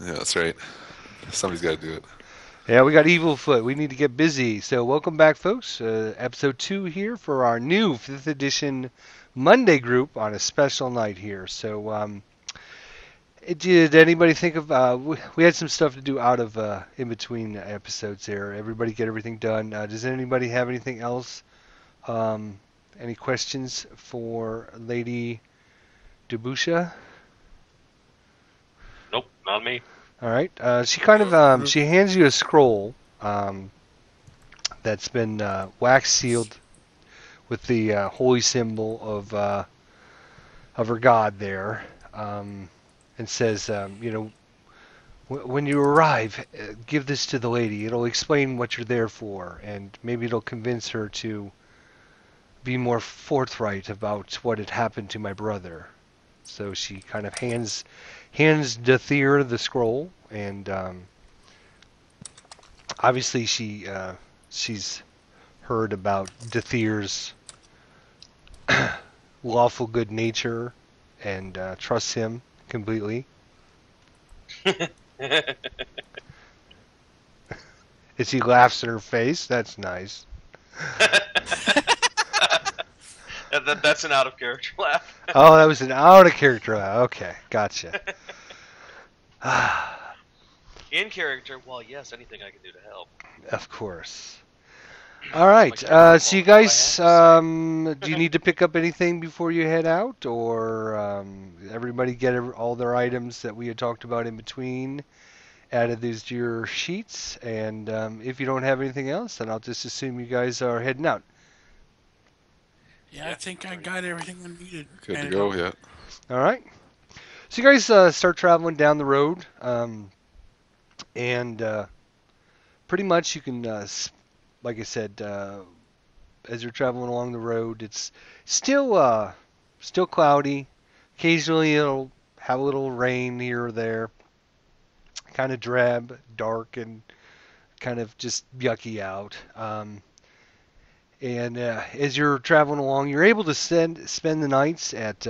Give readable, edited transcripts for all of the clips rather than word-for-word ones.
Yeah, that's right. Somebody's got to do it. Yeah, we got Evil Foot. We need to get busy. So, welcome back, folks. Episode 2 here for our new 5th edition Monday group on a special night here. So, did anybody think of. We had some stuff to do out of in between episodes here. Everybody get everything done. Does anybody have anything else? Um, any questions for Lady Debusha? Nope, not me. All right. She kind of she hands you a scroll um, that's been wax sealed with the holy symbol of her god there, and says, when you arrive, give this to the lady. It'll explain what you're there for, and maybe it'll convince her to be more forthright about what had happened to my brother. So she kind of hands Dathir the scroll, and obviously she's heard about Dathir's lawful good nature and trusts him completely. As he laughs in her face, that's nice. That's an out of character laugh. Oh, that was an out of character laugh. Okay, gotcha. In character, well, yes, anything I can do to help. Of course. All right. Like everyone So you what I guys, have to say. do you need to pick up anything before you head out, or everybody get all their items that we had talked about in between? Added these to your sheets, and if you don't have anything else, then I'll just assume you guys are heading out. Yeah, I Yeah, think I'm I ready. got everything I needed. Good to Headed go. home. Yeah. All right. So you guys start traveling down the road, and pretty much you can, like I said, as you're traveling along the road, it's still cloudy. Occasionally it'll have a little rain here or there. Kind of drab, dark, and kind of just yucky out. And as you're traveling along, you're able to spend the nights at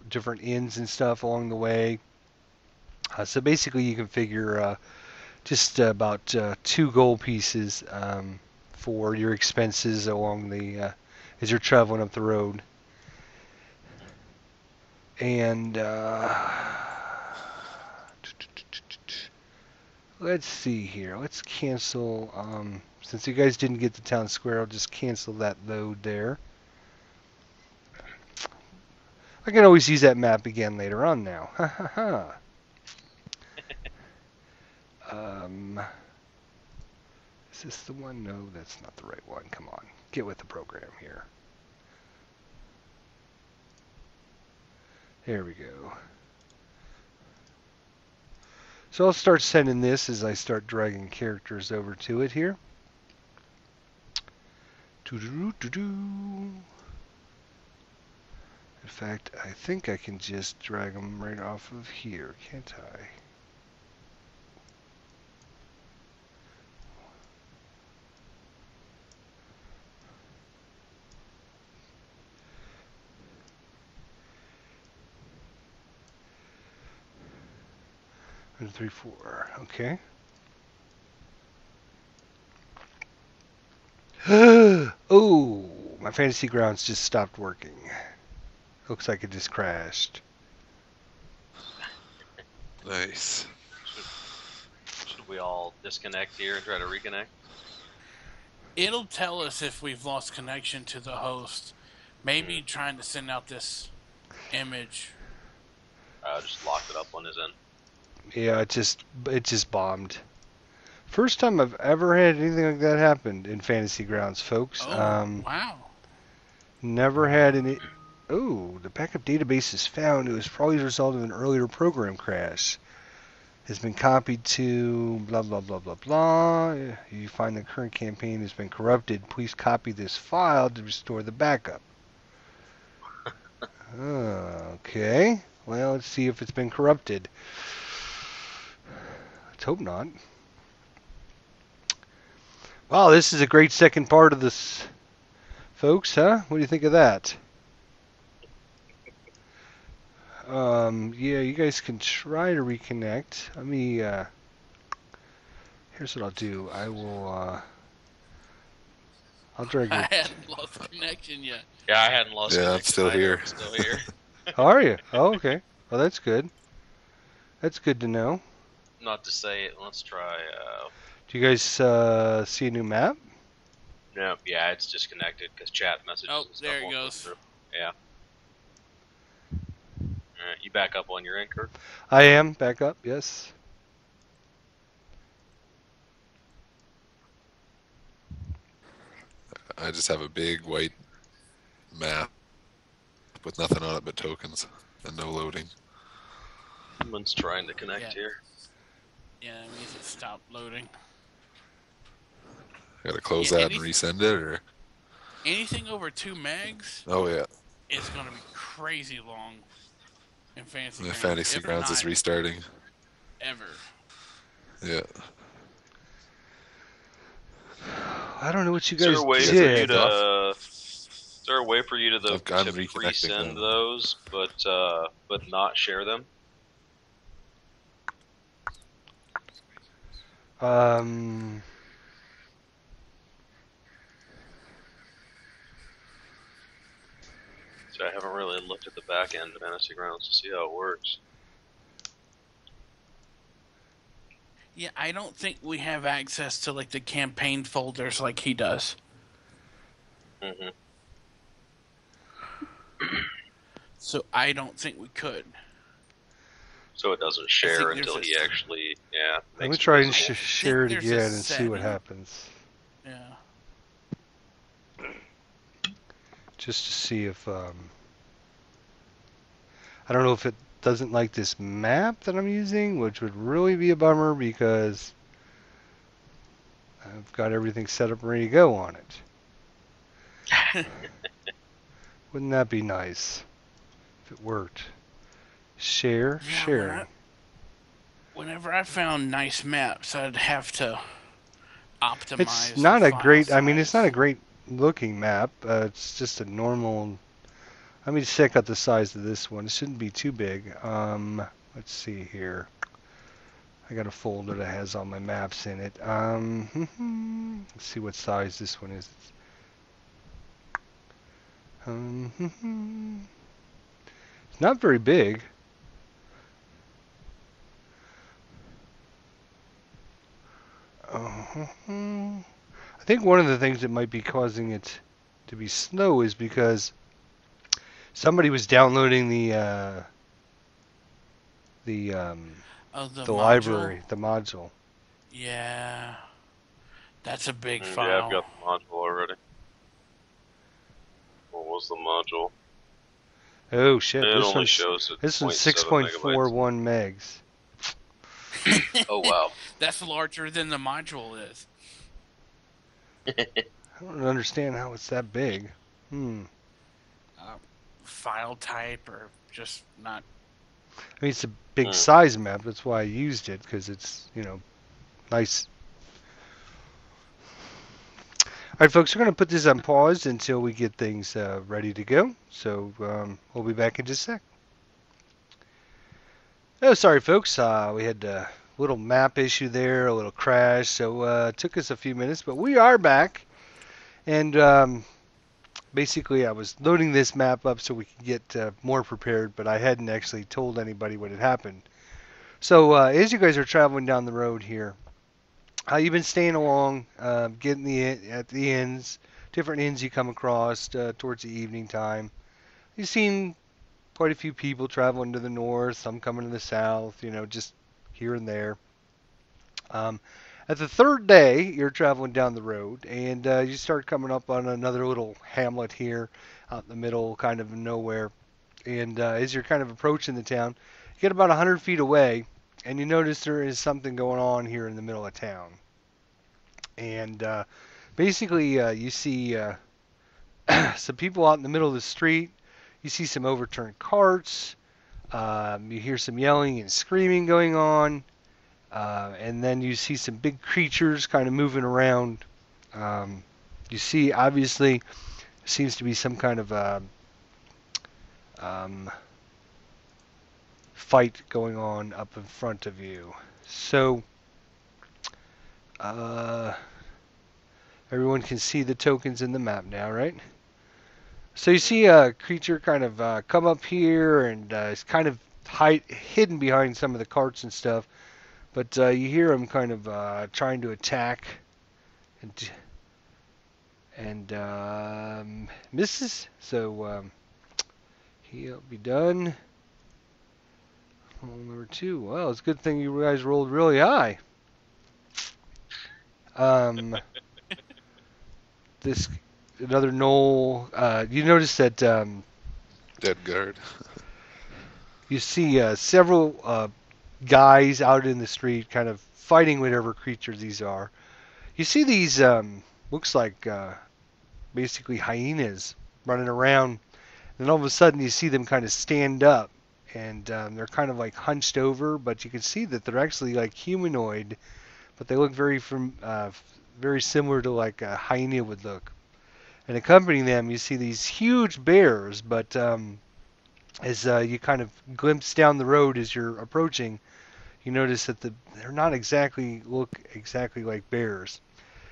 different inns and stuff along the way. So basically, you can figure just about 2 gold pieces for your expenses along the as you're traveling up the road. And let's see here. Let's cancel. Since you guys didn't get the town square, I'll just cancel that load there. I can always use that map again later on now. Ha ha ha. Um, is this the one? No, that's not the right one. Come on. Get with the program here. There we go. So I'll start sending this as I start dragging characters over to it here. Doo-doo-doo-doo-doo. In fact, I think I can just drag them right off of here, can't I? One, three, four. Okay. Oh, my fantasy grounds just stopped working. Looks like it just crashed. Nice. Should, should we all disconnect here and try to reconnect? It'll tell us if we've lost connection to the host. Hmm. Maybe trying to send out this image. Just locked it up on his end. Yeah, it just bombed. First time I've ever had anything like that happen in fantasy grounds, folks. Oh, wow. Never had any. Oh, the backup database is found. It was probably the result of an earlier program crash. Has been copied to blah blah blah blah blah. You find the current campaign has been corrupted. Please copy this file to restore the backup. Okay. Well, let's see if it's been corrupted. Let's hope not. Wow, this is a great second part of this, folks, huh? What do you think of that? Yeah, you guys can try to reconnect. Let me, here's what I'll do. I'll drag your, I hadn't lost connection yet. Yeah, I hadn't lost Yeah, I'm connection still either. here. I'm still here. how are you? Oh, okay. Well, that's good. That's good to know. Not to say it. Let's try. Do you guys, see a new map? No, yeah, it's disconnected because chat messages Oh, and stuff there it won't go goes. through. Yeah. All right, you back up on your anchor. I am back up, yes. I just have a big white map with nothing on it but tokens and no loading. Someone's trying to connect Yeah. here. Yeah, that means it stopped loading. I gotta close Yeah, that and resend it, or Anything over 2 megs oh yeah, is going to be crazy long in Fantasy the Grounds. Fantasy if Grounds not is restarting. ever. Yeah, I don't know what you Is there guys a way for did. you to? Is there a way for you to I'm reconnecting pre-send now. those, but not share them? Um, So I haven't really looked at the back end of Fantasy Grounds to see how it works. Yeah, I don't think we have access to like the campaign folders like he does. Mm-hmm. So I don't think we could. So it doesn't share there's until a- he actually, let me makes it try and visible. share it there's a again and see what setting. happens. Yeah. Just to see if, I don't know if it doesn't like this map that I'm using, which would really be a bummer because I've got everything set up and ready to go on it. Wouldn't that be nice if it worked? Share, Yeah, sharing. Whenever I found nice maps, I'd have to optimize. It's not the a file great, I mean, it's not a size. great looking map. It's just a normal, let me check out the size of this one. It shouldn't be too big. Let's see here. I got a folder that has all my maps in it. Let's see what size this one is. It's not very big. I think one of the things that might be causing it to be slow is because somebody was downloading Oh, the the module. library, the module. Yeah, that's a big Yeah, file. I've got the module already. What was the module? Oh shit! It This only one's shows it this one's 0.7 megabytes. 6.41 megs. Oh wow. That's larger than the module is. I don't understand how it's that big. File type or just not. I mean, it's a big size map. That's why I used it, because it's, nice. All right, folks, we're going to put this on pause until we get things ready to go. So we'll be back in just a sec. Oh, sorry, folks. We had a little map issue there, a little crash. So it took us a few minutes, but we are back. And basically, I was loading this map up so we could get more prepared, but I hadn't actually told anybody what had happened. So as you guys are traveling down the road here, you've been staying along, getting at the inns, different inns you come across towards the evening time. You've seen quite a few people traveling to the north, some coming to the south, just here and there. At the third day, you're traveling down the road, and you start coming up on another little hamlet here out in the middle, kind of nowhere. And as you're kind of approaching the town, you get about 100 feet away, and you notice there is something going on here in the middle of town. And basically, you see some people out in the middle of the street. You see some overturned carts. You hear some yelling and screaming going on. And then you see some big creatures kind of moving around. You see, obviously, seems to be some kind of fight going on up in front of you. So, everyone can see the tokens in the map now, right? So you see a creature kind of come up here and is kind of hidden behind some of the carts and stuff, but you hear him kind of trying to attack and misses. So he'll be done. Roll number 2. Well, it's a good thing you guys rolled really high. This another knoll. You notice that Dead guard. you see several guys out in the street, kind of fighting whatever creatures these are. You see these looks like basically hyenas running around. Then all of a sudden you see them kind of stand up, and they're kind of like hunched over, but you can see that they're actually like humanoid, but they look very similar to like a hyena would look. And accompanying them, you see these huge bears, but as you kind of glimpse down the road as you're approaching, you notice that they're not look exactly like bears.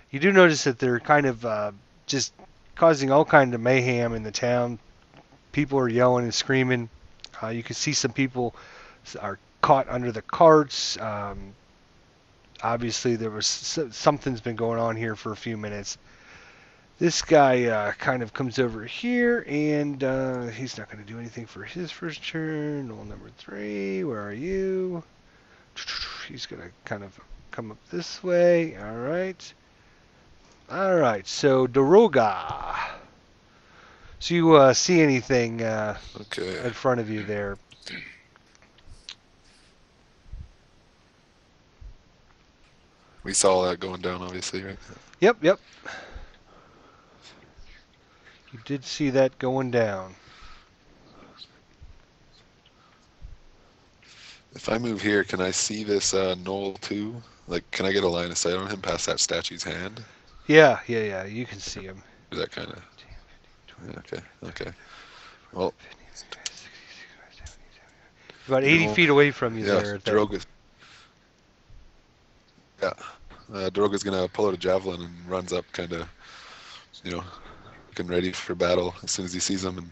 You do notice that they're kind of just causing all kind of mayhem in the town. People are yelling and screaming. You can see some people are caught under the carts. Obviously, something's been going on here for a few minutes. This guy kind of comes over here, and he's not going to do anything for his first turn. Roll number 3, where are you? He's going to kind of come up this way. All right. All right, so Doroga. So you see anything Okay. in front of you there? We saw that going down, obviously, right? Yep. You did see that going down. If I move here, can I see this knoll too? Like, can I get a line of sight on him past that statue's hand? Yeah, you can see him. Is that kind of... Okay. Well, About 80 feet away from you yeah, there. Droga's... Yeah. Droga's gonna pull out a javelin and runs up, kind of, getting ready for battle as soon as he sees him, and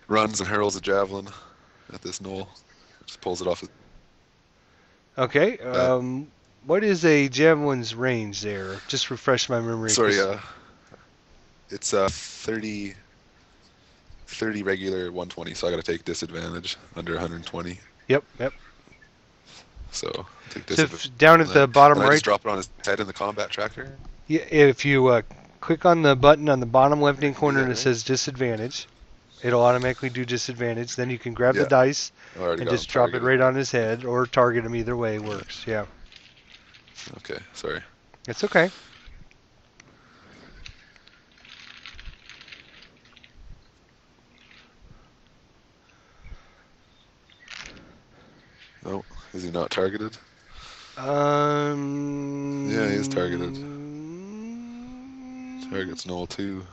runs and hurls a javelin at this knoll. Just pulls it off his... Okay. What is a javelin's range there? Just refresh my memory. Sorry, it's 30 regular, 120, so I gotta take disadvantage under 120. Yep. So take So disadvantage. down at the bottom Can I right, just drop it on his head in the combat tracker? yeah, if you click on the button on the bottom left-hand corner that and it right? says disadvantage, it'll automatically do disadvantage. Then you can grab the Yeah. dice I already and got just him drop it targeted. right on his head or target him. Either way works. Yeah, Okay, sorry. it's okay. Oh, is he not targeted? Yeah, he is targeted. Target's null too.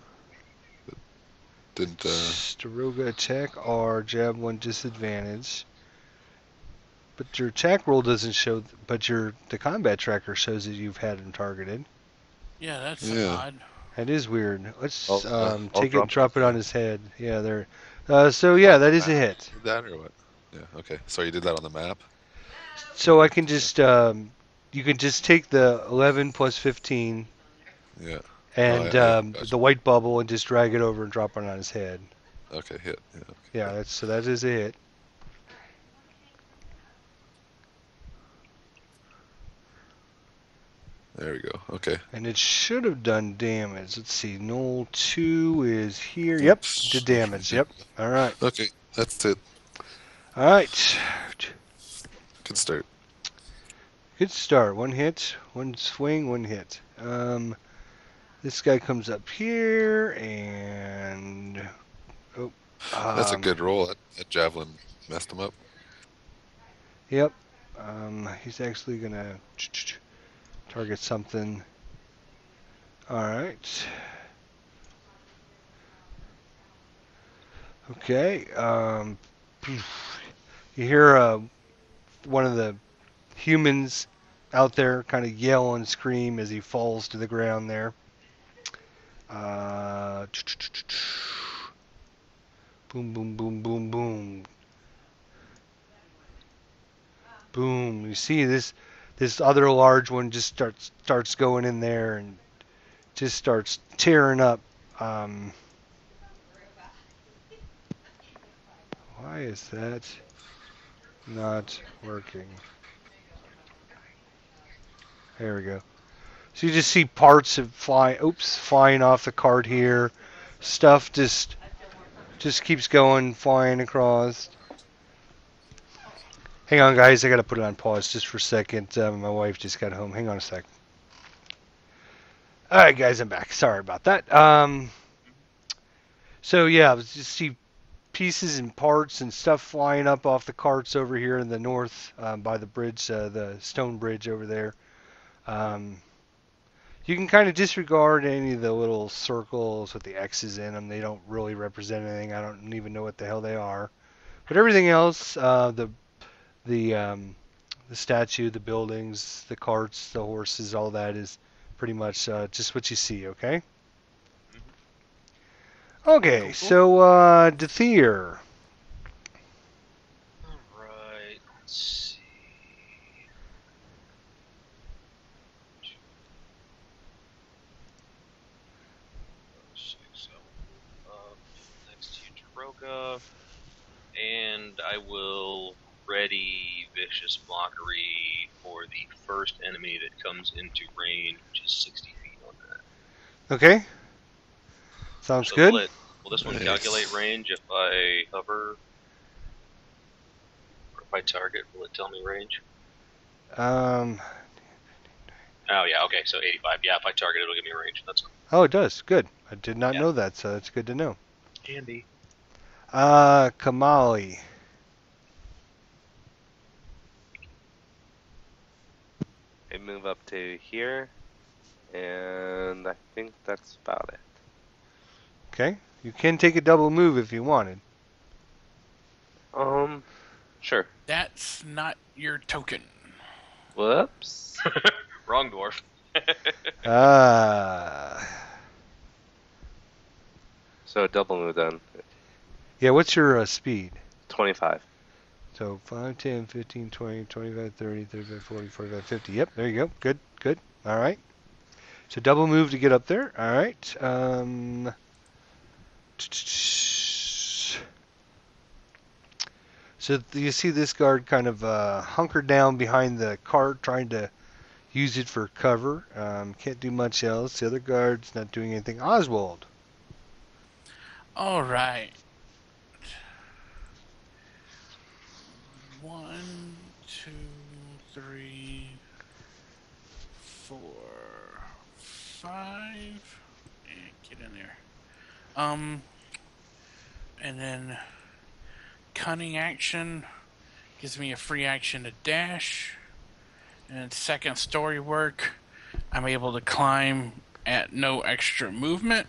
But didn't, Staroga attack or javelin disadvantage. But your attack roll doesn't show, but the combat tracker shows that you've had him targeted. Yeah, that's Yeah. odd. That is weird. Let's I'll take it and drop drop it on his head. Yeah, there. So yeah, that is a hit. Did that or what? Yeah, okay. So you did that on the map? So I can just you can just take the 11 plus 15 Yeah. and Gotcha. the white bubble and just drag it over and drop it on his head. Okay, hit. Yeah. Okay. Yeah, that is a hit. There we go. Okay. And it should have done damage. Let's see. Null 2 is here. Yep, did damage. Yep. All right. Okay, that's it. All right. Good start. Good start. One hit, one swing, one hit. This guy comes up here and That's a good roll. That javelin messed him up. Yep. He's actually gonna target something. All right. Okay. You hear one of the humans out there kind of yell and scream as he falls to the ground there. Uh, boom, boom, boom, boom, boom, boom. You see this other large one just starts going in there and just starts tearing up. Um, why is that not working? There we go. So you just see parts of flying off the cart here. Stuff just keeps going, flying across. Hang on, guys. I gotta put it on pause just for a second. My wife just got home. Hang on a sec. All right, guys, I'm back. Sorry about that. So yeah, just see pieces and parts and stuff flying up off the carts over here in the north by the bridge, the stone bridge over there. Um, you can kind of disregard any of the little circles with the X's in them. They don't really represent anything. I don't even know what the hell they are. But everything else, the the statue, the buildings, the carts, the horses, all that is pretty much just what you see. Okay. Okay. Cool. So Dethier. Alright, let's see. Six, up next to Taroka, and I will ready Vicious Mockery for the first enemy that comes into range, which is 60 feet on that. Okay. Sounds So good. will this one Nice. calculate range if I hover? Or if I target, will it tell me range? Um. Oh yeah, okay, so 85. Yeah, if I target, it'll give me range. That's Oh, it does. Good. I did not Yeah. know that, so that's good to know. handy. Kamali. I move up to here, and I think that's about it. Okay. You can take a double move if you wanted. Sure. That's not your token. Whoops. Wrong dwarf. So double move then. Yeah, what's your speed? 25. So 5, 10, 15, 20, 25, 30, 35, 40, 45, 50. Yep, there you go. Good, good. All right. So double move to get up there. All right. So you see this guard kind of hunkered down behind the cart, trying to use it for cover. Can't do much else. The other guard's not doing anything. Oswald. All right. 1, 2, 3, 4, 5. Get in there. And then cunning action gives me a free action to dash. And second story work, I'm able to climb at no extra movement.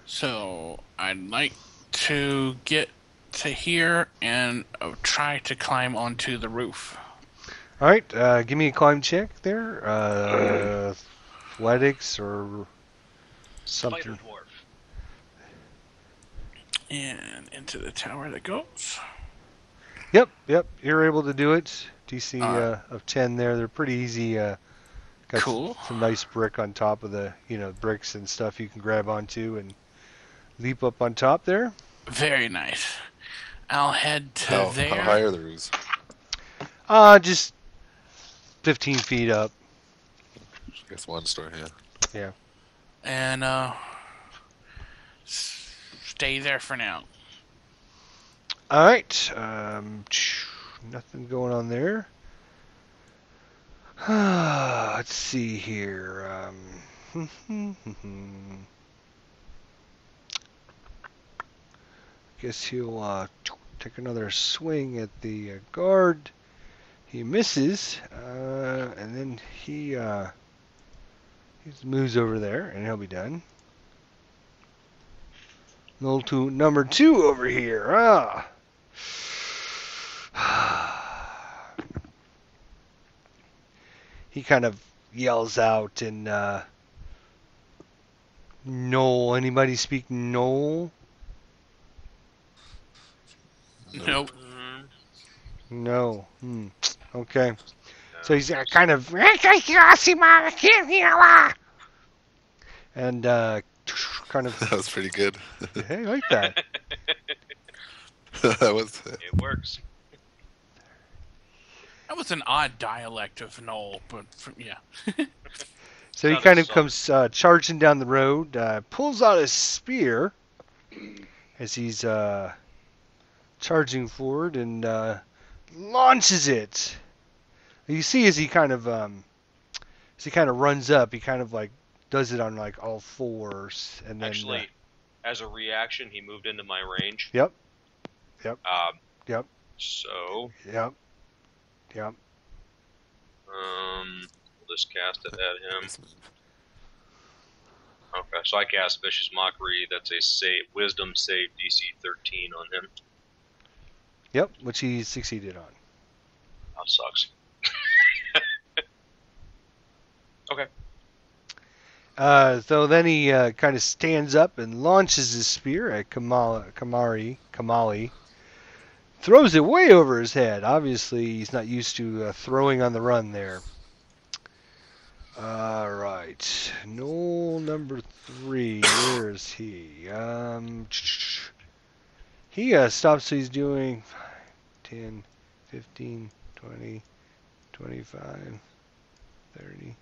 So I'd like to get to here and try to climb onto the roof. All right. Give me a climb check there. Athletics or something. Spider dwarf. And into the tower that goes. Yep. You're able to do it. DC Alright. of 10 there. They're pretty easy. Got Cool. some nice brick on top of the, bricks and stuff you can grab onto and leap up on top there. Very nice. I'll head to there. How high are the roofs? Just 15 feet up. I guess one story, yeah. And stay there for now. All right. Nothing going on there. Let's see here. Guess he'll take another swing at the guard. He misses, and then he moves over there, and he'll be done. Number 2 over here. he kind of yells out in Knoll. Anybody speak Knoll? Nope. Mm, No. Okay. So no. he's kind of and kind of. That was pretty good. Hey, I like that. That was. It works. That was an odd dialect of Knoll, but yeah. So he Sounded kind of southern. comes charging down the road, pulls out his spear as he's charging forward and launches it. You see as he kind of runs up, he kind of like does it on like all fours, and then Actually, as a reaction, he moved into my range. Yep. Um, Yep. So, Yep. we'll just cast it at him. Okay, so I cast Vicious Mockery. That's a Wisdom save DC 13 on him. Yep, which he succeeded on. That sucks. Okay. So then he kind of stands up and launches his spear at Kamali. Throws it way over his head. Obviously, he's not used to throwing on the run there. All right. Knoll number 3. Where is he? He stops. So he's doing 10, 15, 20, 25, 30.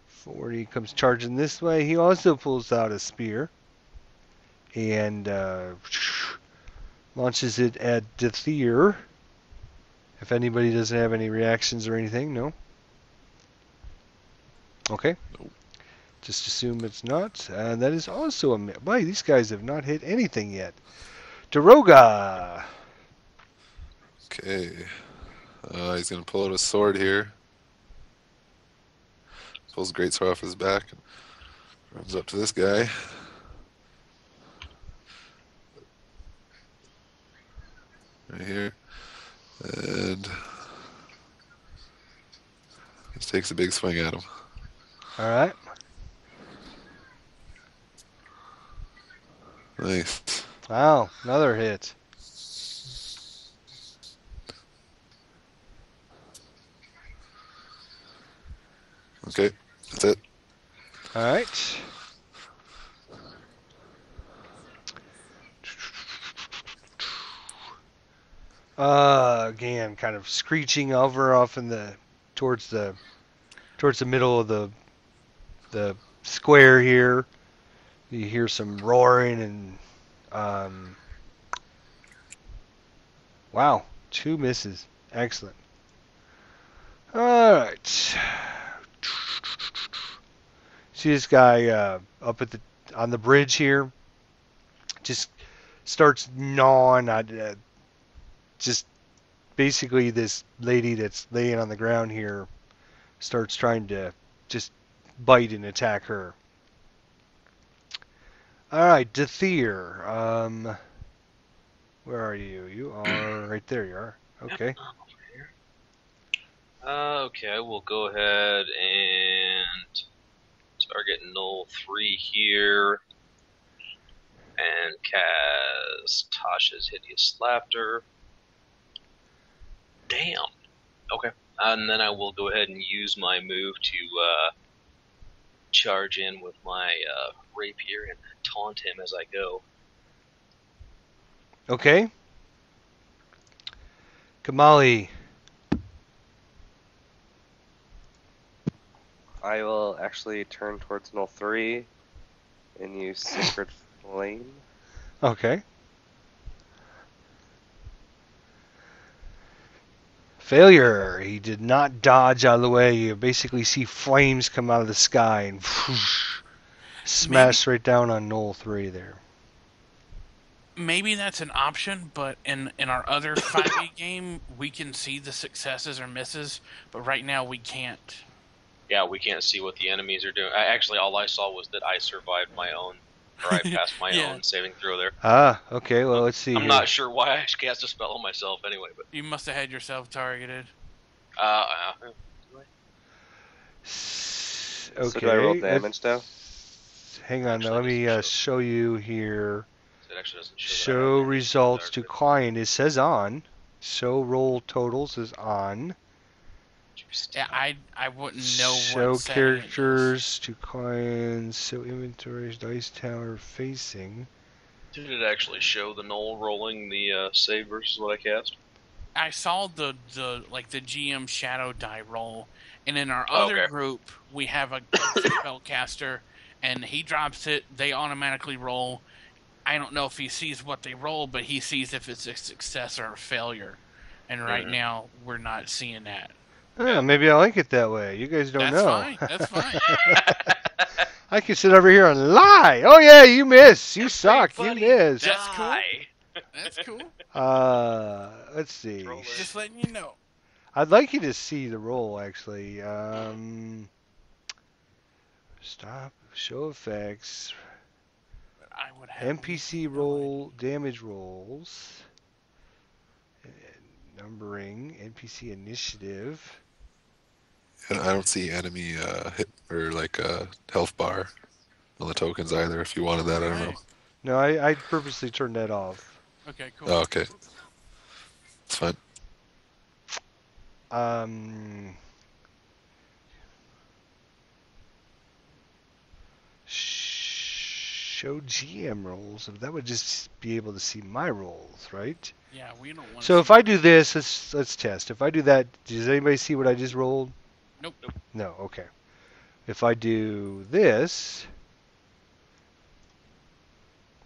40 comes charging this way. He also pulls out a spear and launches it at Dethier. If anybody doesn't have any reactions or anything, no? Okay. Nope. Just assume it's not. And that is also a... Boy, these guys have not hit anything yet. Daroga! Okay. He's gonna pull out his sword here. Pulls a great sword off his back and runs up to this guy. Right here. And just takes a big swing at him. All right. Nice. Wow, another hit. Okay, that's it. All right. Again, kind of screeching over off in the towards the middle of the square here. You hear some roaring and wow, 2 misses. Excellent. All right. See this guy up at on the bridge here? Just starts gnawing at just basically this lady that's laying on the ground here starts trying to just bite and attack her. All right, Dethier. Where are you? You are right there. You are. Okay. Okay, I will go ahead and target Knoll 3 here. And cast Tasha's Hideous Laughter. Damn. Okay. And then I will go ahead and use my move to charge in with my rapier and taunt him as I go. Okay. Kamali. I will actually turn towards Null 3 and use Sacred Flame. Okay. Failure. He did not dodge out of the way. You basically see flames come out of the sky and whoosh, smash right down on Knoll 3 there. Maybe that's an option, but in our other 5e game, we can see the successes or misses, but right now we can't. Yeah, we can't see what the enemies are doing. Actually, all I saw was that I survived my own, or I passed my Yeah. own saving throw there. Ah, okay. Well, let's see. I'm here. not sure why I cast a spell on myself anyway, but You must have had yourself targeted. uh, So do I roll Okay. damage though? Hang on, now Actually, let me doesn't show. show you here. It actually doesn't show that I Show have any results to dark client. It says on. Show roll totals is on. Yeah, I wouldn't know Show what setting it is. characters to clients. Show inventories, dice tower facing. Did it actually show the null rolling the save versus what I cast? I saw the GM shadow die roll, and in our Oh, other okay. group we have a spellcaster, and he drops it. They automatically roll. I don't know if he sees what they roll, but he sees if it's a success or a failure. And right Mhm. now we're not seeing that. Oh, maybe I like it that way. You guys don't That's know. fine. That's fine. I can sit over here and lie. Oh yeah, you miss. You suck. You Everybody miss. That's cool. die. That's cool. Let's see. Troll it. Just letting you know. I'd like you to see the roll actually. Stop. Show effects. But I would have NPC no roll damage rolls. Numbering. NPC initiative. And I don't see enemy hit or like health bar on the tokens either. If you wanted that, I don't know. Right. No, I purposely turned that off. Okay, cool. Oh, okay, it's fine. Show GM rolls. That would just be able to see my rolls, right? Yeah, we don't want. So if I do this, let's test. If I do that, does anybody see what I just rolled? Nope. No. Okay. If I do this,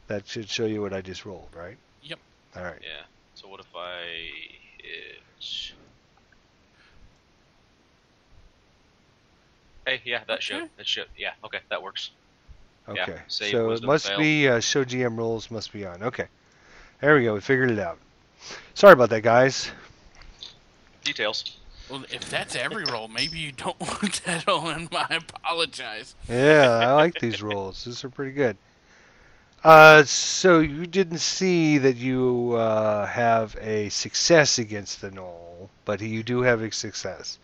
that should show you what I just rolled, right? Yep. All right. Yeah. So what if I hit? Hey, yeah, that showed. Okay. That showed. Yeah, okay, that works. Okay. Yeah, save So it wisdom must fail. be show GM rolls must be on. Okay. There we go. We figured it out. Sorry about that, guys. Details. Well, if that's every roll, maybe you don't want that on. I apologize. Yeah, I like these rolls. These are pretty good. So you didn't see that you have a success against the gnoll, but you do have a success.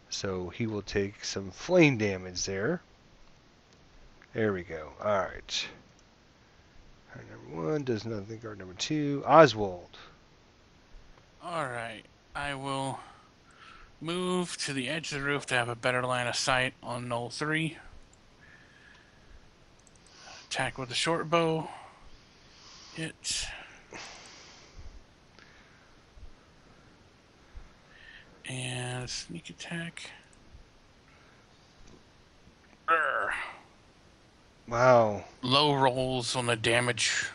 So he will take some flame damage there. There we go. All right. Card number 1 does nothing. Card number 2, Oswald. All right, I will move to the edge of the roof to have a better line of sight on Knoll 3. Attack with the short bow. Hit. And sneak attack. Brr. Wow. Low rolls on the damage.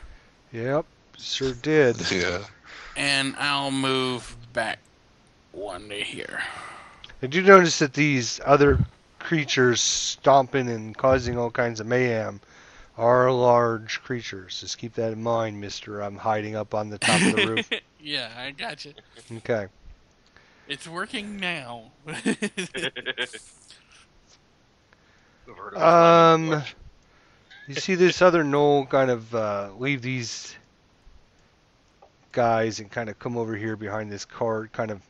Yep, sure did. Yeah. And I'll move back one to here. Did you notice that these other creatures stomping and causing all kinds of mayhem are large creatures? Just keep that in mind, mister. I'm hiding up on the top of the roof. Yeah, I got you. Okay. It's working now. You see this other gnoll kind of leave these guys and kind of come over here behind this cart, kind of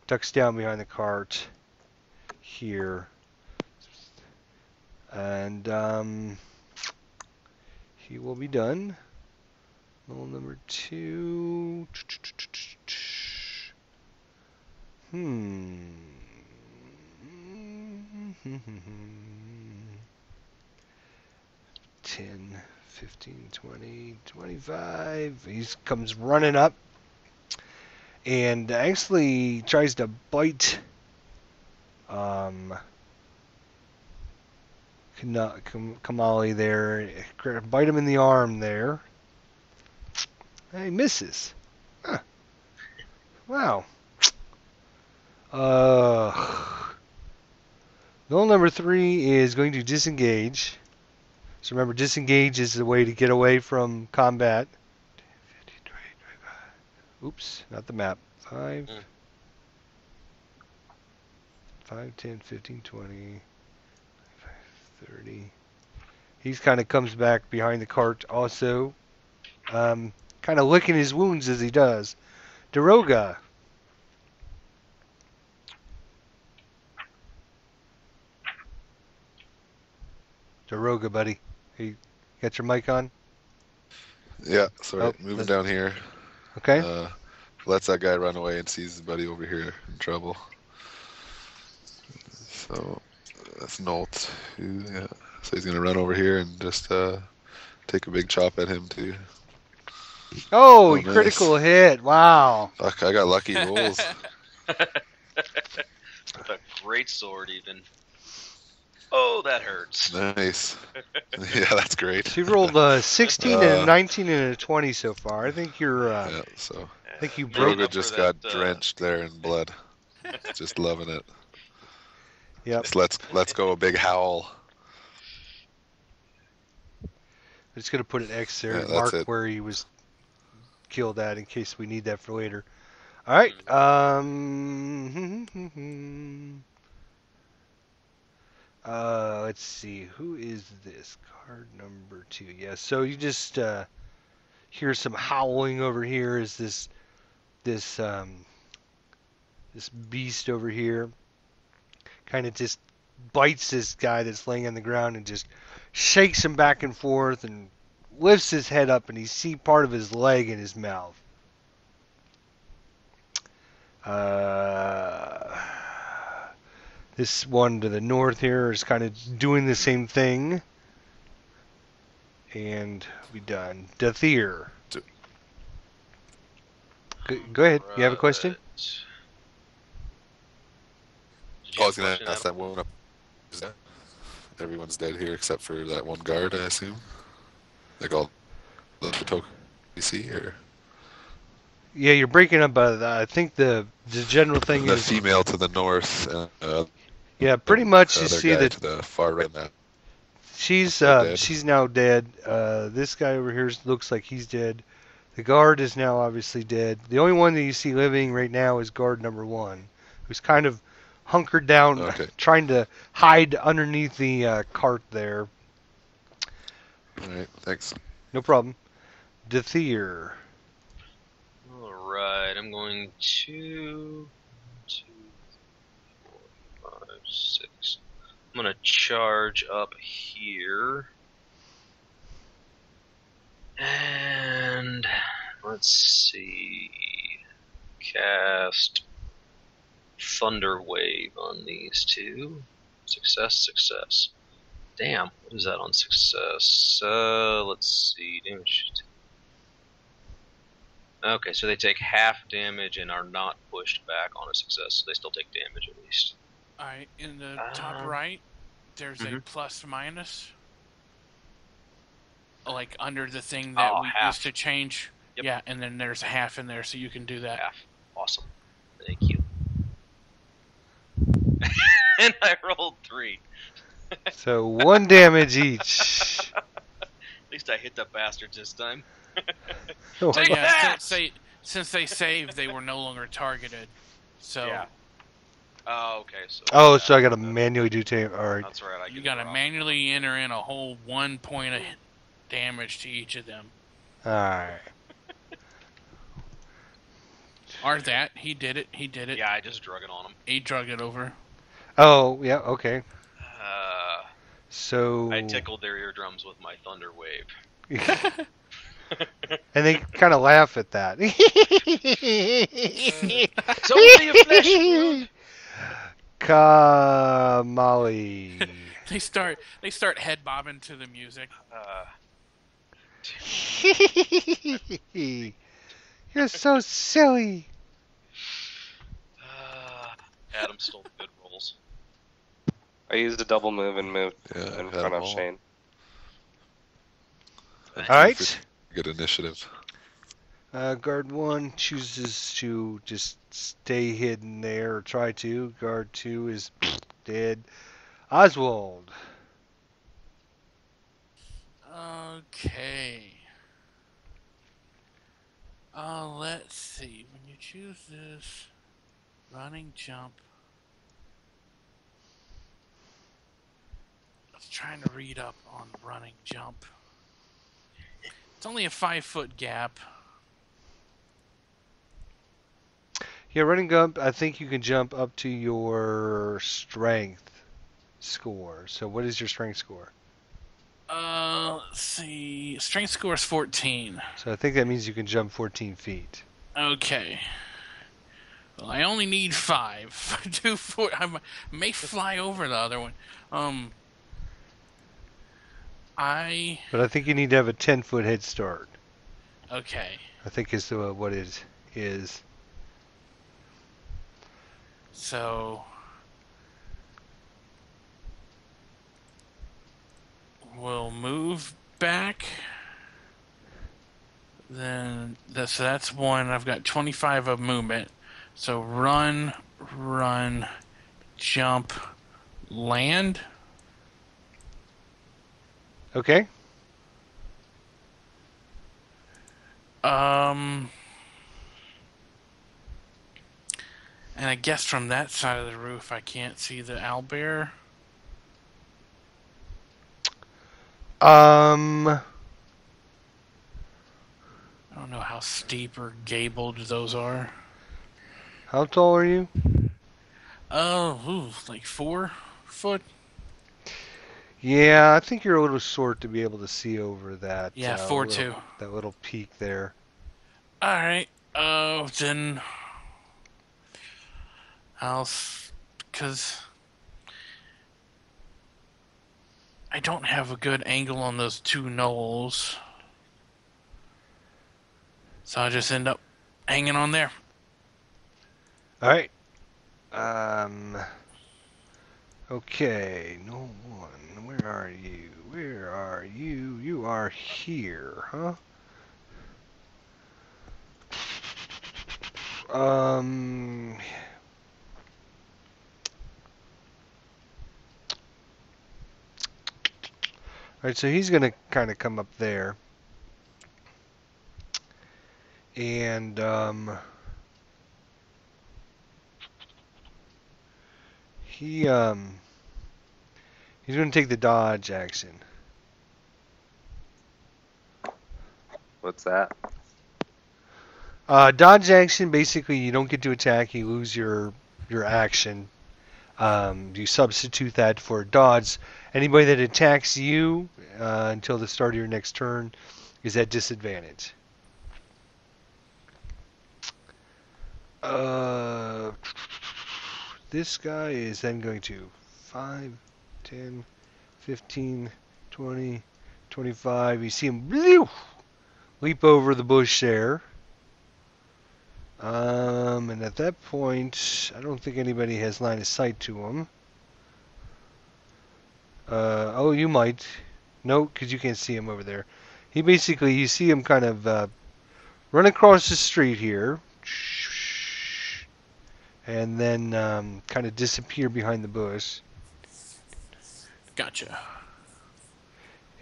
ducks down behind the cart here. And he will be done. Roll number 2. Hmm. 10, 15, 20, 25. He comes running up and actually tries to bite Kamali there. Bite him in the arm there. And he misses. Huh. Wow. Goal number 3 is going to disengage. So remember, disengage is the way to get away from combat. Oops, not the map. 5, 10, 15, 20, 30. He kind of comes back behind the cart also. Kind of licking his wounds as he does. Daroga. Daroga, buddy. You got your mic on? Yeah, sorry. Oh, Moving down here. okay. Lets that guy run away and sees his buddy over here in trouble. So that's Nolt. Yeah. So he's gonna run over here and just take a big chop at him too. Oh, Oh, nice. critical hit. Wow. Fuck, I got lucky rolls. With a great sword, even. Oh, that hurts. Nice. Yeah, that's great. So you rolled a 16 and a 19 and a 20 so far. I think you're. Yeah, so I think you Made broke. Droga up for just that, got drenched there in blood. Just loving it. Yep. Just let's go a big howl. I'm just gonna put an X there Yeah, and that's mark it. where he was killed at in case we need that for later. All right. Let's see. Who is this? Card number 2. Yeah. So you just hear some howling over here. Is this beast over here? Kind of just bites this guy that's laying on the ground and just shakes him back and forth and lifts his head up, and you see part of his leg in his mouth. This one to the north here is kind of doing the same thing. And we done. Dathir. Go ahead. You have a question? Right. Did I you have was a gonna question, ask Adam? that one up. Is that everyone's dead here except for that one guard, I assume? Like all the token you see, or Yeah, you're breaking up. I think the general thing the is, female to the north and yeah, pretty much you other see guy that to the far right now. she's Dead. she's now dead. This guy over here looks like he's dead. The guard is now obviously dead. The only one that you see living right now is guard number 1, who's kind of hunkered down, Okay. trying to hide underneath the cart there. All right, thanks. No problem. Dathir. Alright, I'm going to 2, 4, 5, 6. I'm gonna charge up here. And let's see. Cast Thunder Wave on these two. Success, success. Damn, what is that on success? Let's see. Damage. Okay, so they take half damage and are not pushed back on a success. So they still take damage at least. Alright, in the top Um, right, there's a mhm. plus minus. Like under the thing that Oh, we half. used to change. Yep. Yeah, and then there's a half in there, so you can do that. Half. Awesome. Thank you. And I rolled 3. So 1 damage each. At least I hit the bastards this time. Oh, Take Yeah, that! since they saved, they were no longer targeted. So Yeah. Oh, okay. So. Oh, so I gotta manually do tape. All right. That's right. I you can gotta drop. manually enter in a whole 1 point of damage to each of them. All right. Or that. He did it. He did it. Yeah, I just drug it on him. He drug it over. Oh, yeah. Okay. So. I tickled their eardrums with my thunder wave. And they kind of laugh at that. It's only a flesh wound. Kamali. They start head bobbing to the music. You're so silly. Adam stole the good rolls. I used a double move and moved Yeah, in had front them of all. Shane. All right. Good initiative. Guard 1 chooses to just stay hidden there, or try to. Guard 2 is dead. Oswald. Okay. Let's see. When you choose this, running jump. I was trying to read up on running jump. It's only a 5-foot gap. Yeah, running jump, I think you can jump up to your strength score. So what is your strength score? Let's see. Strength score is 14. So I think that means you can jump 14 feet. Okay. Well, I only need 5. Do 4. I may fly over the other one. I But I think you need to have a 10-foot head start. okay. I think is what it is. So we'll move back. Then that's one. I've got 25 of movement. So run, jump, land. Okay. And I guess from that side of the roof, I can't see the owlbear. Um. I don't know how steep or gabled those are. How tall are you? Oh, like 4 foot. Yeah, I think you're a little short to be able to see over that. Yeah, 4'2". That little peak there. All right. Then because I don't have a good angle on those 2 knolls, so I just end up hanging on there. All right. Okay. No one. Where are you? Where are you? You are here, huh? Um. All right, so he's gonna kind of come up there, and he's gonna take the dodge action. What's that? Dodge action, basically, you don't get to attack. You lose your action. You substitute that for dodge. Anybody that attacks you until the start of your next turn is at disadvantage. This guy is then going to 5, 10, 15, 20, 25. You see him leap over the bush there. And at that point, I don't think anybody has line of sight to him. Oh, you might. No, because you can't see him over there. He basically, you see him kind of run across the street here. And then kind of disappear behind the bush. Gotcha.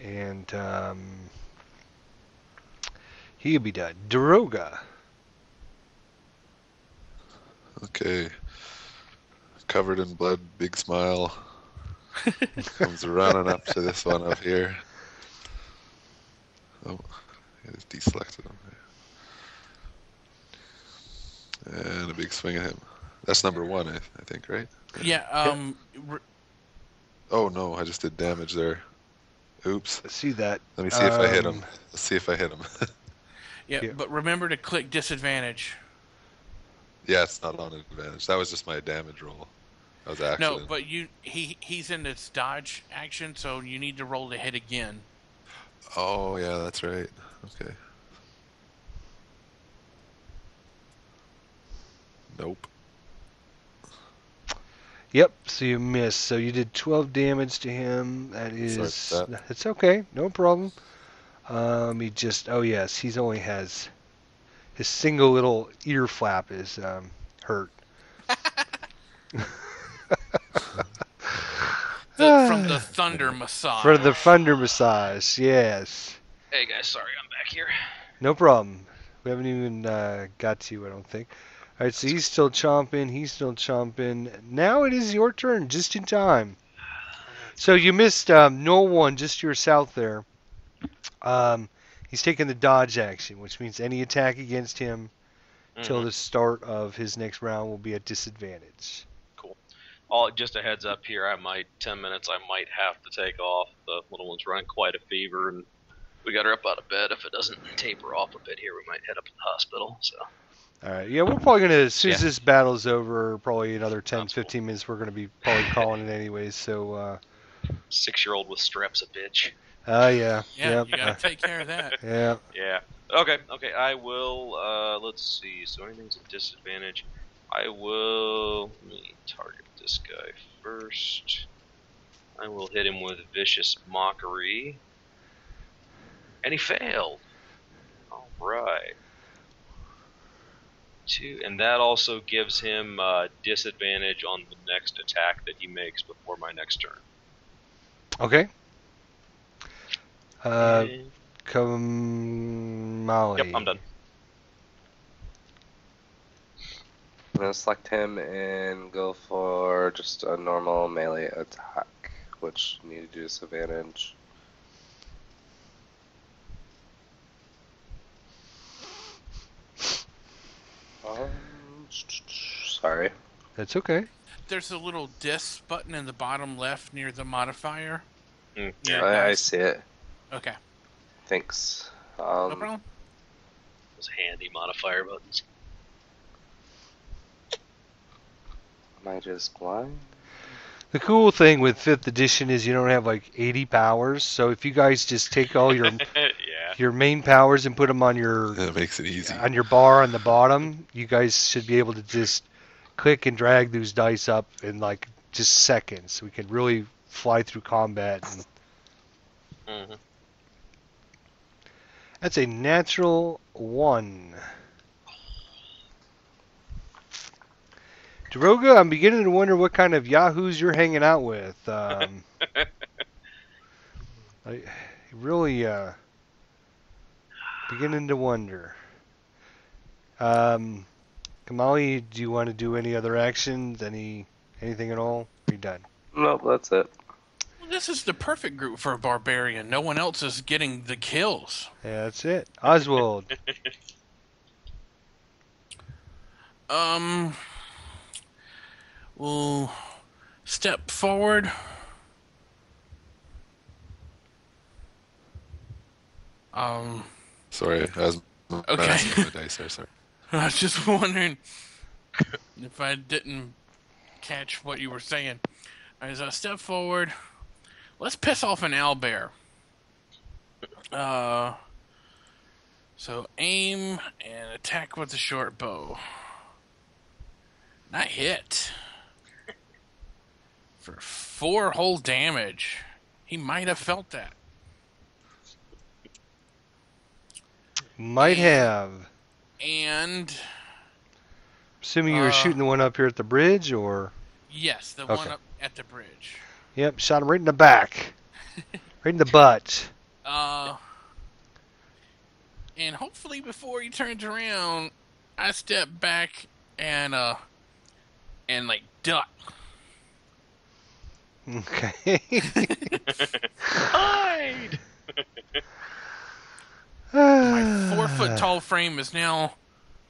And he'll be done. Daroga. Okay. Covered in blood, big smile. Comes running up to this one up here. Oh, I just deselected him. And a big swing at him. That's number 1, I think, right? Yeah. Oh no, I just did damage there. Oops. I see that. Let me see if I hit him. Let's see if I hit him. Yeah, Yeah. but remember to click disadvantage. Yeah, it's not on advantage. That was just my damage roll. That was accident. No, but he's in its dodge action, so you need to roll to hit again. Oh yeah, that's right. Okay. Nope. Yep, so you missed. So you did 12 damage to him. That is... Sorry about that. It's okay, no problem. He just... Oh yes, he's only has... His single little ear flap is hurt. From the thunder massage. For the thunder massage, yes. Hey guys, sorry I'm back here. No problem. We haven't even got to you, I don't think. All right, so he's still chomping. He's still chomping. Now it is your turn, just in time. So you missed no one, just your south there. He's taking the dodge action, which means any attack against him till the start of his next round will be at disadvantage. Cool. Just a heads up here. 10 minutes. I might have to take off. The little one's running quite a fever, and we got her up out of bed. If it doesn't taper off a bit here, we might head up to the hospital. So. All right. Yeah, we're probably gonna as soon as Yeah. this battle's over, probably another 10, Sounds 15 minutes. We're gonna be probably calling it anyways. So. 6-year-old with strep's a bitch. Yeah. Yeah, you gotta take care of that. Yeah. Yeah. Okay. I will. Let's see. So anything's a disadvantage. I will. Let me target this guy first. I will hit him with vicious mockery, and he failed. All right. 2, and that also gives him disadvantage on the next attack that he makes before my next turn. Okay. And- Kamali. Yep, I'm done. I'm gonna select him and go for just a normal melee attack, which needed disadvantage. Sorry. That's okay. There's a little disc button in the bottom left near the modifier. Yeah, I see it. Okay. Thanks. No problem. those handy modifier buttons. Am I just blind? The cool thing with 5th edition is you don't have like 80 powers. So if you guys just take all your Yeah. your main powers and put them on your That makes it easy. bar on the bottom, you guys should be able to just click and drag those dice up in like just seconds. We can really fly through combat. And Mm-hmm. that's a natural 1. Daroga, I'm beginning to wonder what kind of yahoos you're hanging out with. I really beginning to wonder. Kamali, do you want to do any other actions? Anything at all? Are you done? Nope, that's it. Well, this is the perfect group for a barbarian. No one else is getting the kills. Yeah, that's it. Oswald. We'll step forward. Sorry, I was Okay. messing with the dice there. Sorry. I was just wondering if I didn't catch what you were saying. As I step forward, let's piss off an owlbear. So aim and attack with the short bow. Not hit. For 4 whole damage. He might have felt that. Might have. And Assuming you were shooting the one up here at the bridge, or? yes, the Okay. one up at the bridge. Yep, shot him right in the back. Right in the butt. And hopefully before he turns around, I step back and like duck. Okay. Hide! My 4-foot tall frame is now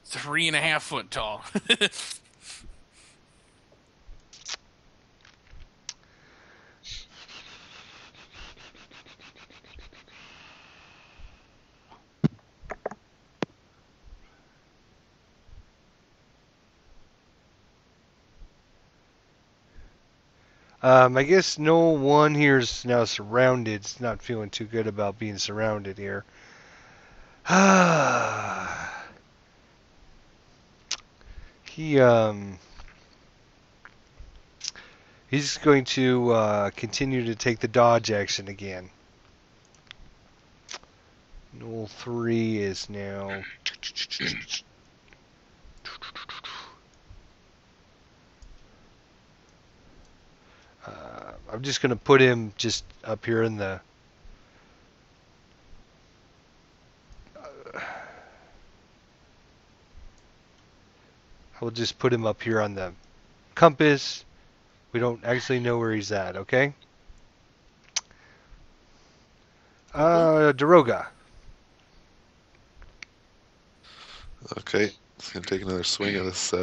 3.5 foot tall. I guess no one here is now surrounded. It's not feeling too good about being surrounded here. He's going to continue to take the dodge action again. Knoll 3 is now. I'm just going to put him just up here in the. I will just put him up here on the compass. We don't actually know where he's at, okay? Daroga. Okay, it's gonna take another swing at this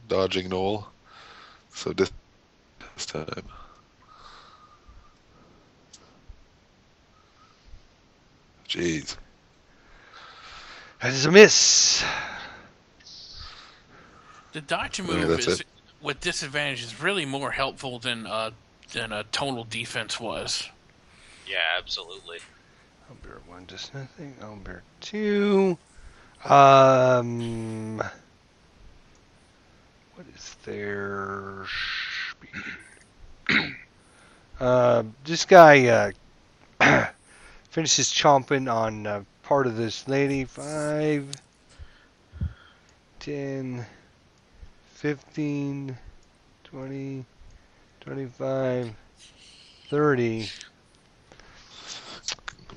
dodging knoll. So this time. Jeez. That is a miss. The dodge Okay, move that's is it. with disadvantage is really more helpful than a total defense was. Yeah, absolutely. Owlbear 1 does nothing. Owlbear 2. What is their speed? This guy finishes chomping on part of this lady. 5, 10, 15, 20, 25, 30.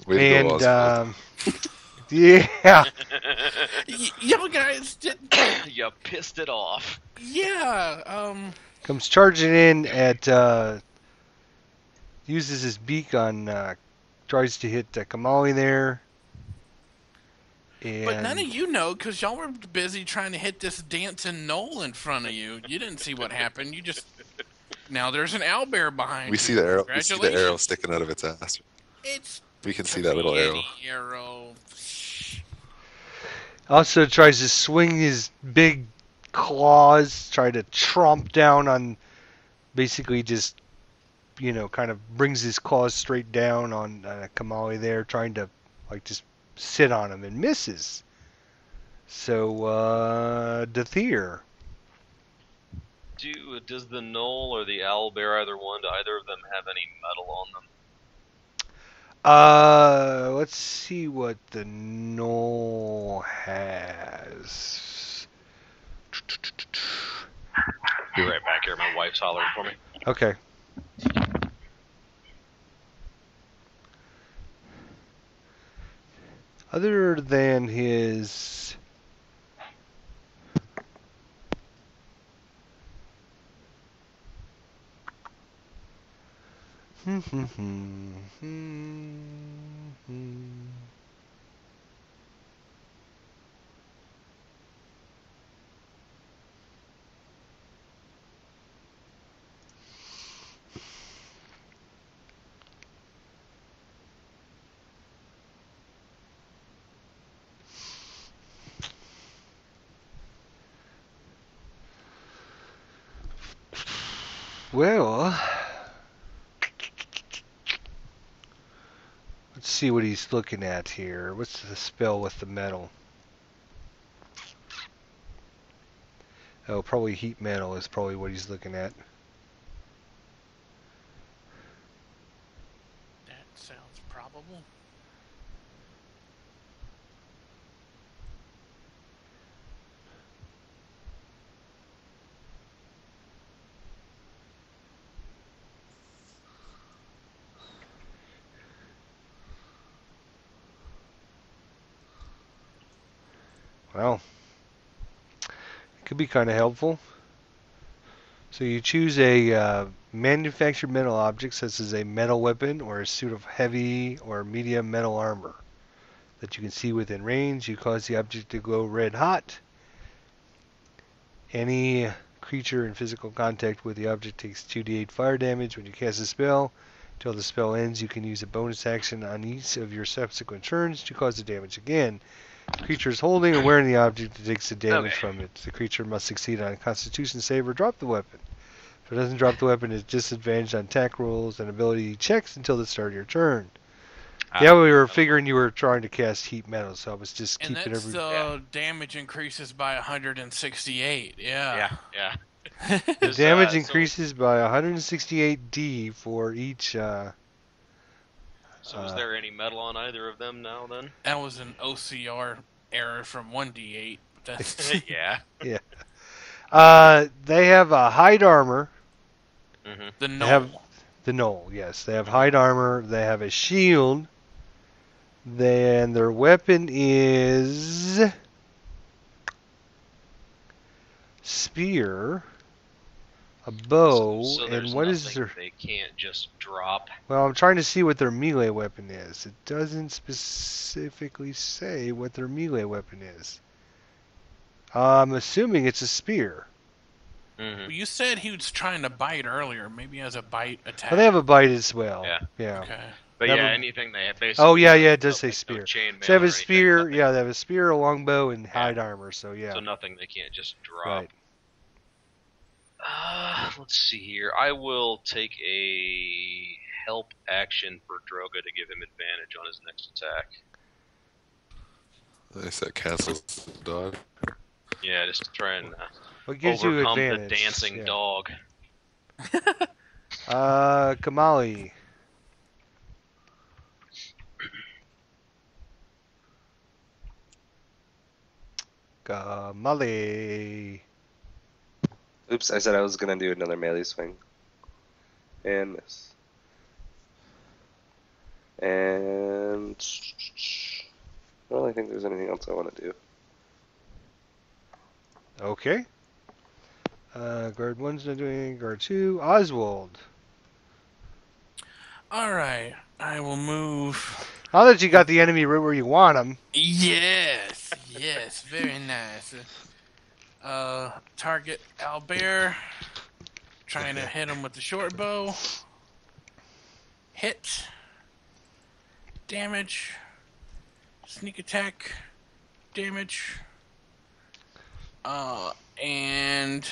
Way to go, And, Oswald. yeah. Y'all guys, You pissed it off. yeah. Comes charging in at, uses his beak on, tries to hit Kamali there. But none of And you know because y'all were busy trying to hit this dancing knoll in front of you. You didn't see what happened. You just now there's an owlbear behind We you. see the arrow. We see the arrow Congratulations. sticking out of its ass. It's We can see could that little be arrow. any arrow. also tries to swing his big claws, try to tromp down on, basically just, kind of brings his claws straight down on Kamali there, trying to, like, just sit on him and misses. So, Dathir. Does the knoll or the owlbear, either one, do either of them have any metal on them? Let's see what the knoll has. Be right back here. My wife's hollering for me. Okay. Other than his well, let's see what he's looking at here. What's the spell with the metal? Oh, probably heat metal is probably what he's looking at. That sounds probable. Well, it could be kind of helpful. So you choose a manufactured metal object, such as a metal weapon or a suit of heavy or medium metal armor that you can see within range. You cause the object to glow red hot. Any creature in physical contact with the object takes 2d8 fire damage when you cast a spell. Until the spell ends, you can use a bonus action on each of your subsequent turns to cause the damage again. Creature is holding or wearing the object that takes the damage from it. The creature must succeed on a Constitution save or drop the weapon. If it doesn't drop the weapon, it's disadvantaged on attack rolls and ability checks until the start of your turn. Yeah, we were figuring you were trying to cast heat metal, so I was just And keeping that's every. damage increases by 168. Yeah. Yeah. The damage increases by 168d for each. So is there any metal on either of them now? Then That was an OCR error from 1d8. But that's yeah. Yeah. They have a hide armor. Mm-hmm. the They knoll. have the knoll. Yes, they have hide armor. They have a shield. Then their weapon is spear, a bow, So and there's what is nothing their? they can't just drop. Well, I'm trying to see what their melee weapon is. It doesn't specifically say what their melee weapon is. I'm assuming it's a spear. Mm-hmm. Well, you said he was trying to bite earlier. Maybe he has a bite attack. Well, they have a bite as well. Yeah. Yeah. Okay. But That yeah, would- anything they have basically. Oh yeah, it does say like, no spear. chainmail So they have or a anything, spear. nothing. Yeah, they have a spear, a longbow, and Yeah. hide armor. So yeah. So nothing they can't just drop. Right. Let's see here. I will take a help action for Droga to give him advantage on his next attack. Nice, that cancels dodge. Yeah, just to try and What gives you overcome the advantage? dancing Yeah. dog. Kamali. Kamali. Oops, I said I was gonna do another melee swing. And miss. And I don't really think there's anything else I want to do. Okay. Guard 1's not doing anything. Guard 2. Oswald. Alright. I will move. Now that you got the enemy right where you want them. Yes. Yes. Very nice. Target Albert. Trying to hit him with the short bow. Hit. Damage. Sneak attack. Damage. And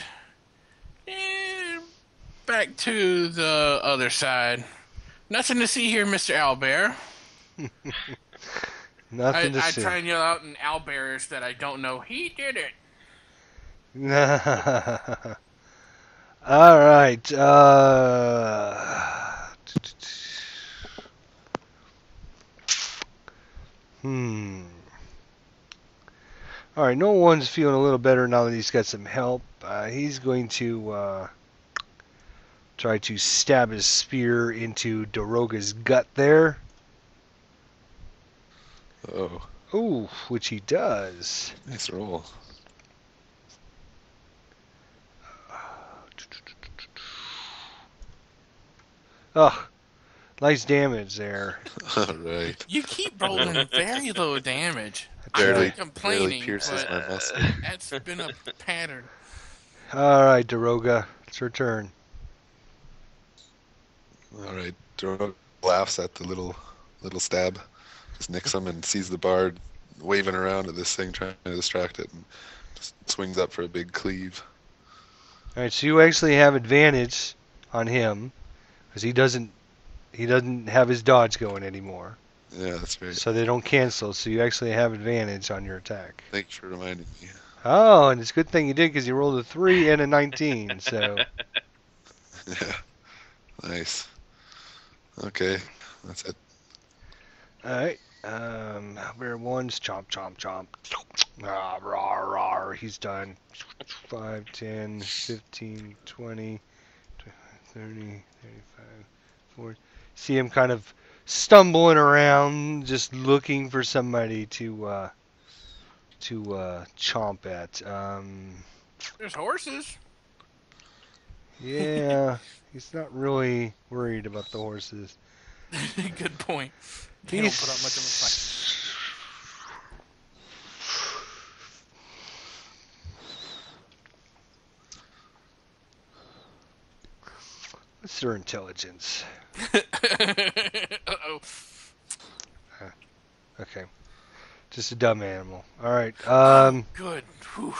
back to the other side. Nothing to see here, Mr. Albert. Nothing to I see. try and yell out in Alberish that I don't know. He did it. All right. All right. No one's feeling a little better now that he's got some help. He's going to try to stab his spear into Daroga's gut there. Oh, Ooh, which he does. nice roll. Oh, nice damage there. All right. You keep rolling very low damage. Barely, I'm not barely complaining, pierces but my muscle. that's been a pattern. All right, Daroga, it's your turn. All right. Drogo laughs at the little stab, just nicks him and sees the bard waving around at this thing, trying to distract it, and just swings up for a big cleave. All right, so you actually have advantage on him because he doesn't have his dodge going anymore, Yeah, that's right. so they don't cancel. So you actually have advantage on your attack. Thanks for reminding me. Oh, and it's a good thing you did because you rolled a 3 and a 19. So Yeah. Nice. Okay, that's it. all right, where one's chomp chomp chomp. Ah, rawr, rawr, he's done. 5, 10, 15, 20, 30, 35, 40. See him kind of stumbling around, just looking for somebody to chomp at. There's horses. Yeah, he's not really worried about the horses. Good point. They don't put up much of a fight. What's their intelligence? Uh-oh. Okay, just a dumb animal. All right. Good. Whew.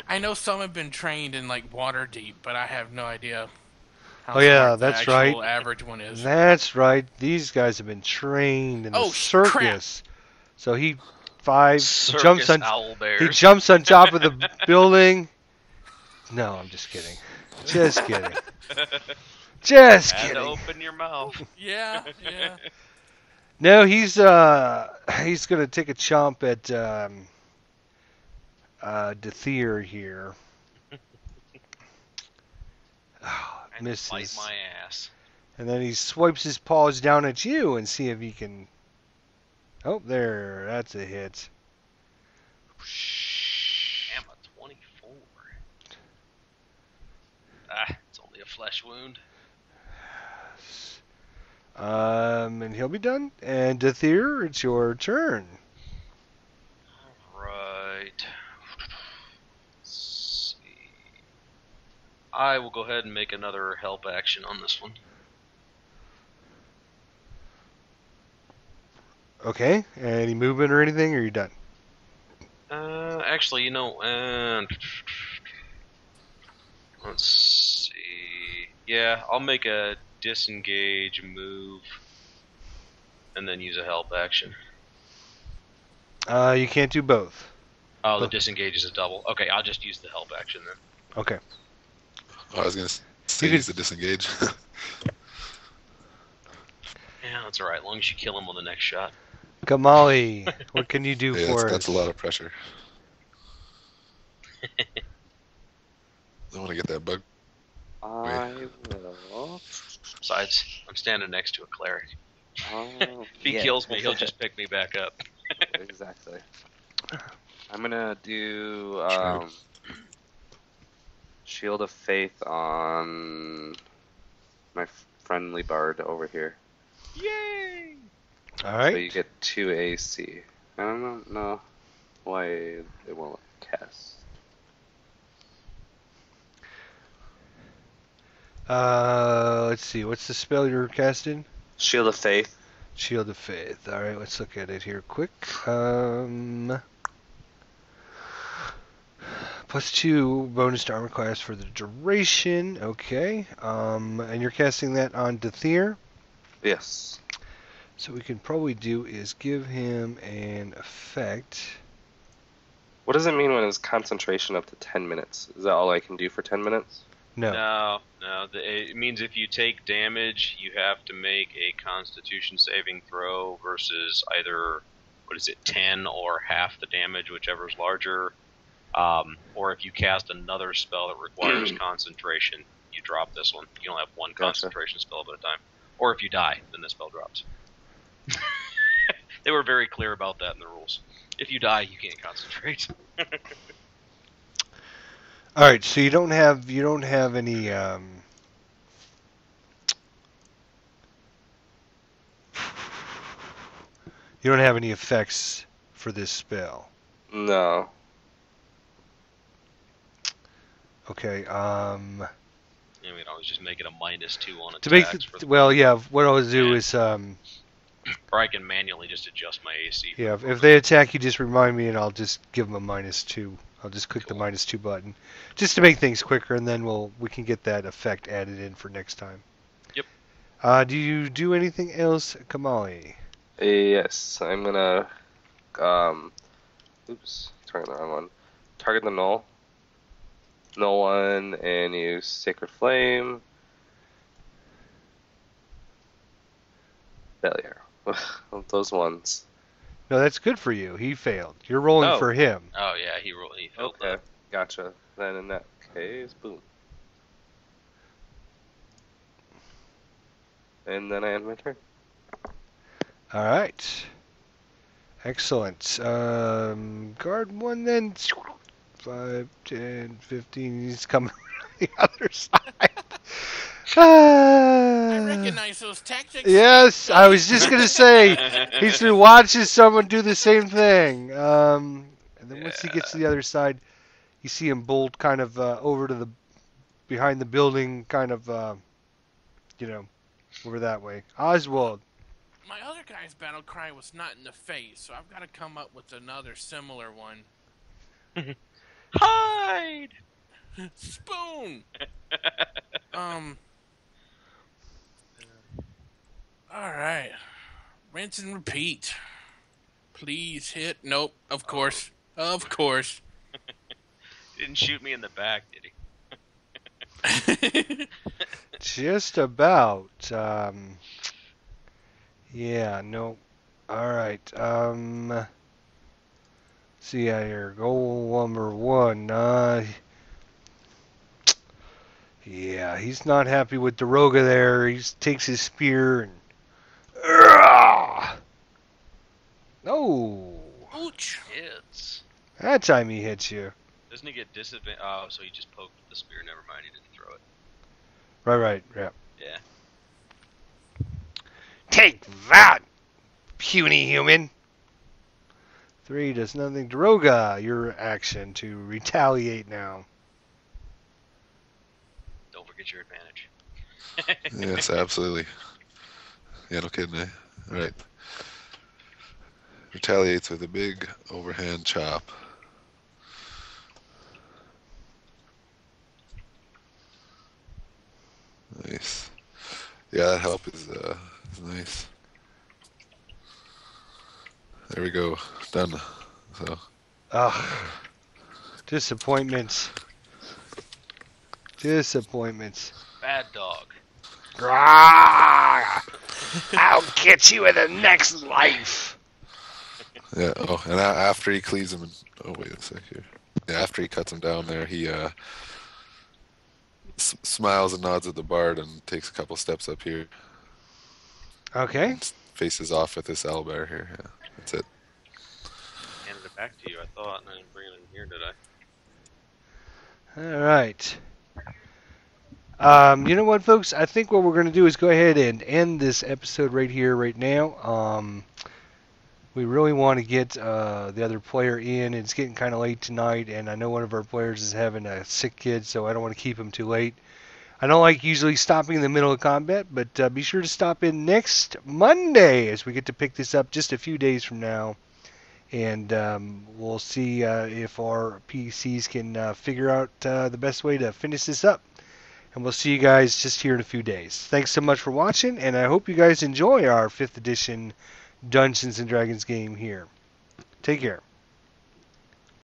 I know some have been trained in like water deep, but I have no idea how Oh, yeah, smart the that's actual right. average one is. That's right. These guys have been trained in the Oh, circus. So he Circus jumps on. owl bears. He jumps on top of the building. No, I'm just kidding. Just kidding. Just Had to kidding. open your mouth. Yeah, yeah. No, he's gonna take a chomp at Dethier here. Oh, And misses. bite my ass. And then he swipes his paws down at you and see if he can. Oh, there. That's a hit. Damn, a 24. It's only a flesh wound. And he'll be done. And Dethier, it's your turn. Right. Let's see. I will go ahead and make another help action on this one. Okay. Any movement or anything, or are you done? Actually, let's see. Yeah, I'll make a disengage move, and then use a help action. You can't do both. Oh, the Both. disengage is a double. Okay, I'll just use the help action then. Okay. I was gonna say You use could- the disengage. Yeah, that's alright, as long as you kill him on the next shot. Kamali, what can you do Yeah, for that's us? a lot of pressure. I want to get that bug. I will. Besides, I'm standing next to a cleric. Oh, If he kills me, he'll just pick me back up. Exactly. I'm gonna do Sure. Shield of Faith on my friendly bard over here. Yay! All So right. you get 2 AC. I don't know why it won't cast. Let's see. What's the spell you're casting? Shield of Faith. Shield of Faith. All right. Let's look at it here quick. +2 bonus to armor class for the duration. Okay. And you're casting that on Dathir. Yes. So what we can probably do is give him an effect. What does it mean when it's concentration up to 10 minutes? Is that all I can do for 10 minutes? No. No. It means if you take damage, you have to make a Constitution saving throw versus either 10 or half the damage, whichever is larger. Or if you cast another spell that requires concentration, you drop this one. You only have one Gotcha. concentration spell at a time. Or if you die, then the spell drops. They were very clear about that in the rules. If you die, you can't concentrate. All right. So you don't have any. You don't have any effects for this spell. No. Okay. I was just making a -2 on To make attacks. for the well, yeah. What I'll do Yeah. is Or I can manually just adjust my AC. yeah. If they attack, you just remind me, and I'll just give them a -2. I'll just click Cool. the -2 button, just to make things quicker, and then we can get that effect added in for next time. Yep. Do you do anything else, Kamali? Yes, I'm gonna oops, target the wrong one. Target the null. Null one and use Sacred Flame. Failure. Those ones. No, that's good for you. He failed. You're rolling Oh. for him. Oh yeah, he failed Okay, that. gotcha. Then in that case, boom. And then I end my turn. All right. Excellent. Guard one then. 5, 10, 15. He's coming around the other side. I recognize those tactics. Yes, I was just gonna say he's been watching someone do the same thing. And then once he gets to the other side, you see him bolt kind of over to the behind the building, kind of over that way. Oswald. My other guy's battle cry was not in the face, so I've got to come up with another similar one. Hide! Spoon! Alright. Rinse and repeat. Please hit. Nope, of course. Of course. Didn't shoot me in the back, did he? Just about. Yeah, no. Alright. See here. Goal number 1. Yeah, he's not happy with Daroga there. He takes his spear and. No! Ouch. Hits. That time he hits you. Doesn't he get disadvantage? Oh, so he just poked the spear. Never mind, he didn't throw it. Right, yeah. Yeah. Take that, puny human! 3 does nothing. Daroga, your action to retaliate now. at your advantage. Yes, absolutely. Yeah, no kidding, eh? All right. Retaliates with a big overhand chop. Nice. Yeah, that help is nice. There we go. Done. So, Ugh. Disappointments. Disappointments. Bad dog. Grah! I'll get you in the next life. yeah. Oh, and after he cleaves him, oh wait a sec here. Yeah, after he cuts him down there, he smiles and nods at the bard and takes a couple steps up here Okay. and faces off with this owlbear here. Yeah, that's it. Handed it back to you, I thought, and I didn't bring it in here, did I? All right. You know what, folks? I think what we're going to do is go ahead and end this episode right here, right now. We really want to get the other player in. It's getting kind of late tonight, and I know one of our players is having a sick kid, so I don't want to keep him too late. I don't like usually stopping in the middle of combat, but be sure to stop in next Monday as we get to pick this up just a few days from now. And we'll see if our PCs can figure out the best way to finish this up. And we'll see you guys just here in a few days. Thanks so much for watching, and I hope you guys enjoy our 5th edition Dungeons & Dragons game here. Take care.